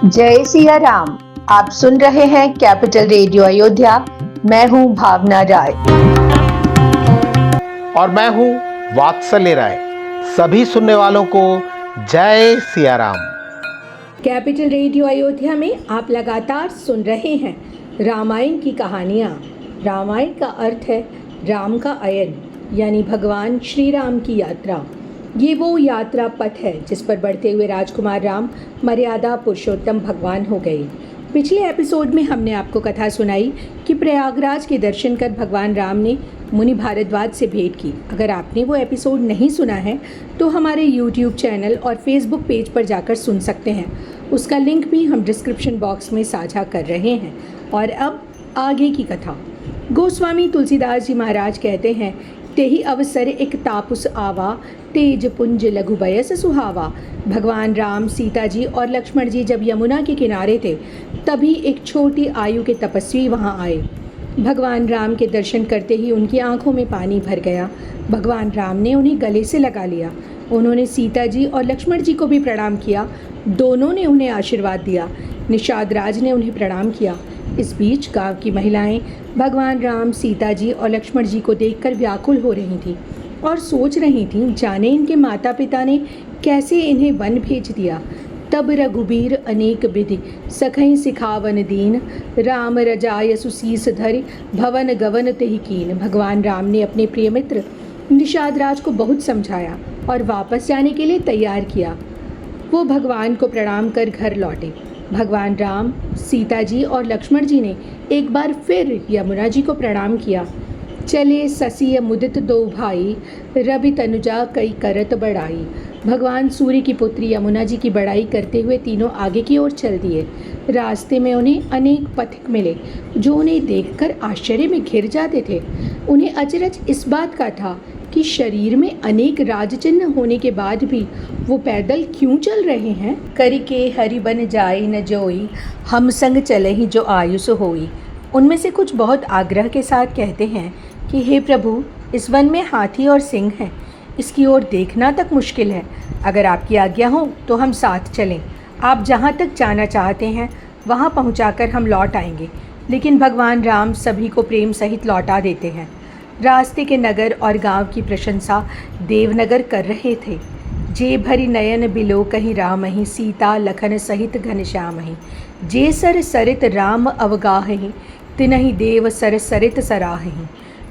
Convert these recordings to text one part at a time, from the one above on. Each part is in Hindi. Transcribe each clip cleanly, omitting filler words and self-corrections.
जय सिया राम। आप सुन रहे हैं कैपिटल रेडियो अयोध्या। मैं हूं भावना राय और मैं हूं वात्सल्य राय। सभी सुनने वालों को जय सिया राम। कैपिटल रेडियो अयोध्या में आप लगातार सुन रहे हैं रामायण की कहानियाँ। रामायण का अर्थ है राम का अयन, यानी भगवान श्री राम की यात्रा। ये वो यात्रा पथ है जिस पर बढ़ते हुए राजकुमार राम मर्यादा पुरुषोत्तम भगवान हो गए। पिछले एपिसोड में हमने आपको कथा सुनाई कि प्रयागराज के दर्शन कर भगवान राम ने मुनि भारद्वाज से भेंट की। अगर आपने वो एपिसोड नहीं सुना है तो हमारे YouTube चैनल और Facebook पेज पर जाकर सुन सकते हैं। उसका लिंक भी हम डिस्क्रिप्शन बॉक्स में साझा कर रहे हैं। और अब आगे की कथा। गोस्वामी तुलसीदास जी महाराज कहते हैं, तेहि अवसर एक तापुस आवा, तेज पुंज लघु बयस सुहावा। भगवान राम, सीता जी और लक्ष्मण जी जब यमुना के किनारे थे तभी एक छोटी आयु के तपस्वी वहां आए। भगवान राम के दर्शन करते ही उनकी आंखों में पानी भर गया। भगवान राम ने उन्हें गले से लगा लिया। उन्होंने सीता जी और लक्ष्मण जी को भी प्रणाम किया। दोनों ने उन्हें आशीर्वाद दिया। निषाद राज ने उन्हें प्रणाम किया। इस बीच गांव की महिलाएं भगवान राम, सीता जी और लक्ष्मण जी को देखकर व्याकुल हो रही थीं और सोच रही थीं, जाने इनके माता पिता ने कैसे इन्हें वन भेज दिया। तब रघुबीर अनेक विधि सखई सिखावन दीन, राम रजाय सुसीस धरि भवन गवन तेहि कीन। भगवान राम ने अपने प्रिय मित्र निषाद राज को बहुत समझाया और वापस जाने के लिए तैयार किया। वो भगवान को प्रणाम कर घर लौटे। भगवान राम, सीता जी और लक्ष्मण जी ने एक बार फिर यमुना जी को प्रणाम किया। चले ससिय मुदित दो भाई, रवि तनुजा कई करत बड़ाई। भगवान सूर्य की पुत्री यमुना जी की बड़ाई करते हुए तीनों आगे की ओर चल दिए। रास्ते में उन्हें अनेक पथिक मिले जो उन्हें देखकर आश्चर्य में घिर जाते थे। उन्हें अचरज इस बात का था कि शरीर में अनेक राजचिन्ह होने के बाद भी वो पैदल क्यों चल रहे हैं। करि के हरि बन जाए न जोई, हम संग चले ही जो आयुष होई। उनमें से कुछ बहुत आग्रह के साथ कहते हैं कि हे प्रभु, इस वन में हाथी और सिंह हैं, इसकी ओर देखना तक मुश्किल है। अगर आपकी आज्ञा हो तो हम साथ चलें। आप जहाँ तक जाना चाहते हैं वहाँ पहुँचाकर हम लौट आएंगे। लेकिन भगवान राम सभी को प्रेम सहित लौटा देते हैं। रास्ते के नगर और गांव की प्रशंसा देवनगर कर रहे थे। जे भरी नयन बिलो कहीं रामहि, सीता लखन सहित घनश्यामहि। जे सर सरित राम अवगाहहि, तिनहि देव सर सरित सराहहि।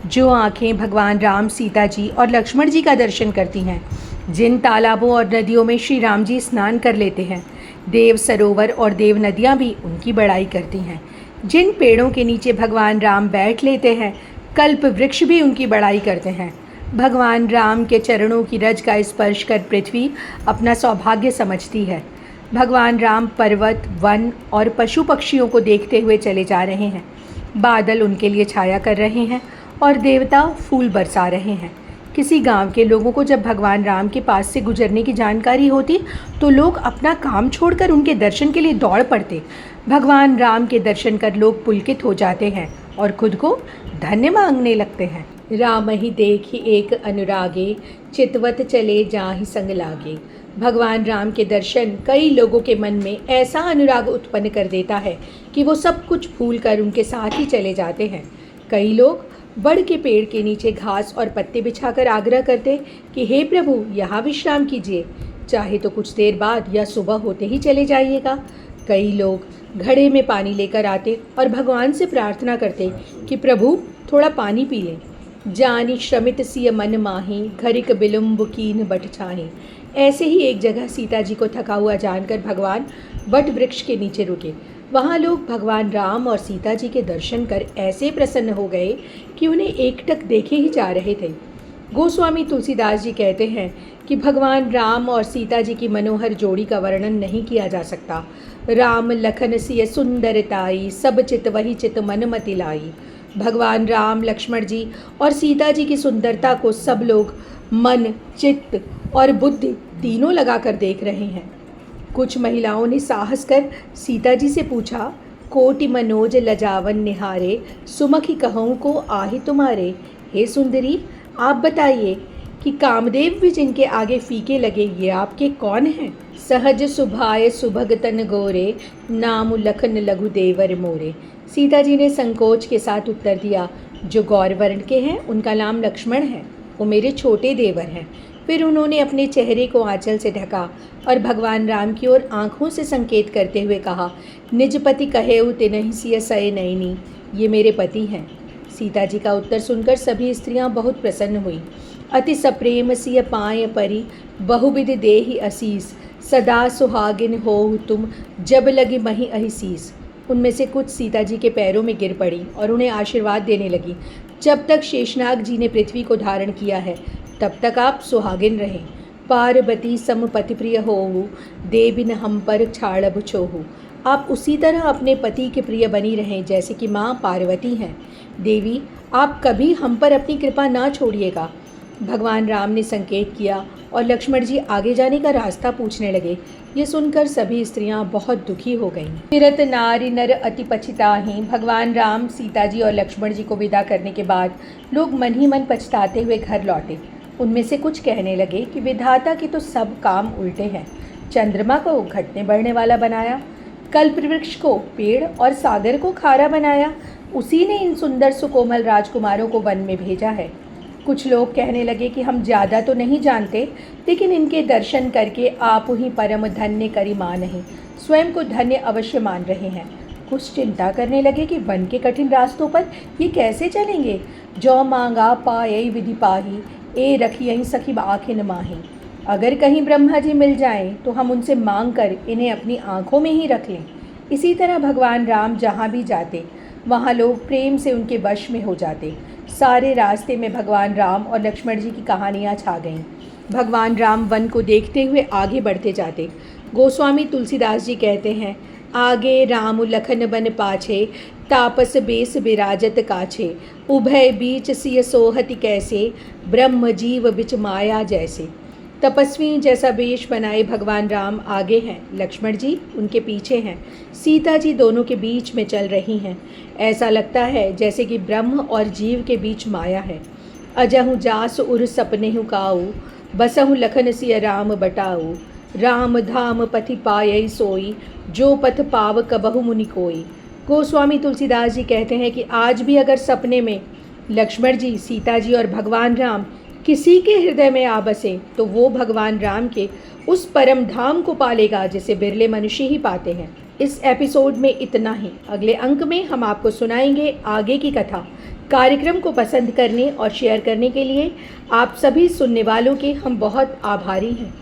जो आँखें भगवान राम, सीता जी और लक्ष्मण जी का दर्शन करती हैं, जिन तालाबों और नदियों में श्री राम जी स्नान कर लेते हैं, देव सरोवर और देव नदियाँ भी उनकी बड़ाई करती हैं। जिन पेड़ों के नीचे भगवान राम बैठ लेते हैं, कल्प वृक्ष भी उनकी बड़ाई करते हैं। भगवान राम के चरणों की रज का स्पर्श कर पृथ्वी अपना सौभाग्य समझती है। भगवान राम पर्वत, वन और पशु पक्षियों को देखते हुए चले जा रहे हैं। बादल उनके लिए छाया कर रहे हैं और देवता फूल बरसा रहे हैं। किसी गांव के लोगों को जब भगवान राम के पास से गुजरने की जानकारी होती तो लोग अपना काम छोड़कर उनके दर्शन के लिए दौड़ पड़ते। भगवान राम के दर्शन कर लोग पुलकित हो जाते हैं और खुद को धन्य मांगने लगते हैं। राम ही देखी एक अनुरागे, चितवत चले जाहि संग लागे। भगवान राम के दर्शन कई लोगों के मन में ऐसा अनुराग उत्पन्न कर देता है कि वो सब कुछ भूल कर उनके साथ ही चले जाते हैं। कई लोग बड़ के पेड़ के नीचे घास और पत्ते बिछाकर आग्रह करते कि हे प्रभु, यहाँ विश्राम कीजिए, चाहे तो कुछ देर बाद या सुबह होते ही चले जाइएगा। कई लोग घड़े में पानी लेकर आते और भगवान से प्रार्थना करते कि प्रभु थोड़ा पानी पी लें। जानी श्रमित सिय मन माही, घरिक बिलुम्ब कीन बट छाही। ऐसे ही एक जगह सीता जी को थका हुआ जानकर भगवान बट वृक्ष के नीचे रुके। वहाँ लोग भगवान राम और सीता जी के दर्शन कर ऐसे प्रसन्न हो गए कि उन्हें एकटक देखे ही जा रहे थे। गोस्वामी तुलसीदास जी कहते हैं कि भगवान राम और सीता जी की मनोहर जोड़ी का वर्णन नहीं किया जा सकता। राम लखन सिय सुंदरताई, सब चित वही चित मन मति लाई। भगवान राम, लक्ष्मण जी और सीता जी की सुंदरता को सब लोग मन, चित्त और बुद्धि तीनों लगाकर देख रहे हैं। कुछ महिलाओं ने साहस कर सीता जी से पूछा, कोटि मनोज लजावन निहारे, सुमखी कहूँ को आहि तुम्हारे। हे सुंदरी, आप बताइए कि कामदेव भी जिनके आगे फीके लगे, ये आपके कौन हैं। सहज सुभाय सुभग तन गोरे, नाम लखन लघु देवर मोरे। सीता जी ने संकोच के साथ उत्तर दिया, जो गौर वर्ण के हैं उनका नाम लक्ष्मण है, वो मेरे छोटे देवर हैं। फिर उन्होंने अपने चेहरे को आंचल से ढका और भगवान राम की ओर आंखों से संकेत करते हुए कहा, निज पति कहेउ तिनहि सिय सय नयनी, ये मेरे पति हैं। सीता जी का उत्तर सुनकर सभी स्त्रियां बहुत प्रसन्न हुई। अति सप्रेम सिय पाय परी, बहुविध देहि असीस, सदा सुहागिन होहु तुम, जब लगी मही अहिसीस। उनमें से कुछ सीता जी के पैरों में गिर पड़ी और उन्हें आशीर्वाद देने लगी, जब तक शेषनाग जी ने पृथ्वी को धारण किया है तब तक आप सुहागिन रहें। पार्वती समपति प्रिय होहु, देबिन हम पर छाड़ब छोहु। आप उसी तरह अपने पति के प्रिय बनी रहें जैसे कि माँ पार्वती हैं। देवी, आप कभी हम पर अपनी कृपा ना छोड़िएगा। भगवान राम ने संकेत किया और लक्ष्मण जी आगे जाने का रास्ता पूछने लगे। ये सुनकर सभी स्त्रियां बहुत दुखी हो गईं। फिरत नारी नर अति पछताहि। भगवान राम, सीता जी और लक्ष्मण जी को विदा करने के बाद लोग मन ही मन पछताते हुए घर लौटे। उनमें से कुछ कहने लगे कि विधाता के तो सब काम उल्टे हैं। चंद्रमा को घटने बढ़ने वाला बनाया, कल्प वृक्ष को पेड़ और सागर को खारा बनाया, उसी ने इन सुंदर सुकोमल राजकुमारों को वन में भेजा है। कुछ लोग कहने लगे कि हम ज़्यादा तो नहीं जानते, लेकिन इनके दर्शन करके आप ही परम धन्य करी मानहि, स्वयं को धन्य अवश्य मान रहे हैं। कुछ चिंता करने लगे कि वन के कठिन रास्तों पर ये कैसे चलेंगे। जो मांगा पाए विधि पाही, ए रखियहि सखी आखिन माही। अगर कहीं ब्रह्मा जी मिल जाएं तो हम उनसे मांग कर इन्हें अपनी आँखों में ही रख लें। इसी तरह भगवान राम जहाँ भी जाते वहाँ लोग प्रेम से उनके वश में हो जाते। सारे रास्ते में भगवान राम और लक्ष्मण जी की कहानियाँ छा गईं। भगवान राम वन को देखते हुए आगे बढ़ते जाते। गोस्वामी तुलसीदास जी कहते हैं, आगे राम लखन बन पाछे, तापस बेस विराजत काछे, उभय बीच सिय सोहति कैसे, ब्रह्म जीव बिच माया जैसे। तपस्वी जैसा वेश बनाए भगवान राम आगे हैं, लक्ष्मण जी उनके पीछे हैं। सीता जी दोनों के बीच में चल रही हैं। ऐसा लगता है जैसे कि ब्रह्म और जीव के बीच माया है। अजहु जास उर सपनेहु काऊ, बसहु लखन सिय राम बटाऊ। राम धाम पथि पायई सोई, जो पथ पाव कबहु मुनि कोई। गोस्वामी तुलसीदास जी कहते हैं कि आज भी अगर सपने में लक्ष्मण जी, सीता जी और भगवान राम किसी के हृदय में आ बसे तो वो भगवान राम के उस परम धाम को पालेगा जिसे बिरले मनुष्य ही पाते हैं। इस एपिसोड में इतना ही। अगले अंक में हम आपको सुनाएंगे आगे की कथा। कार्यक्रम को पसंद करने और शेयर करने के लिए आप सभी सुनने वालों के हम बहुत आभारी हैं।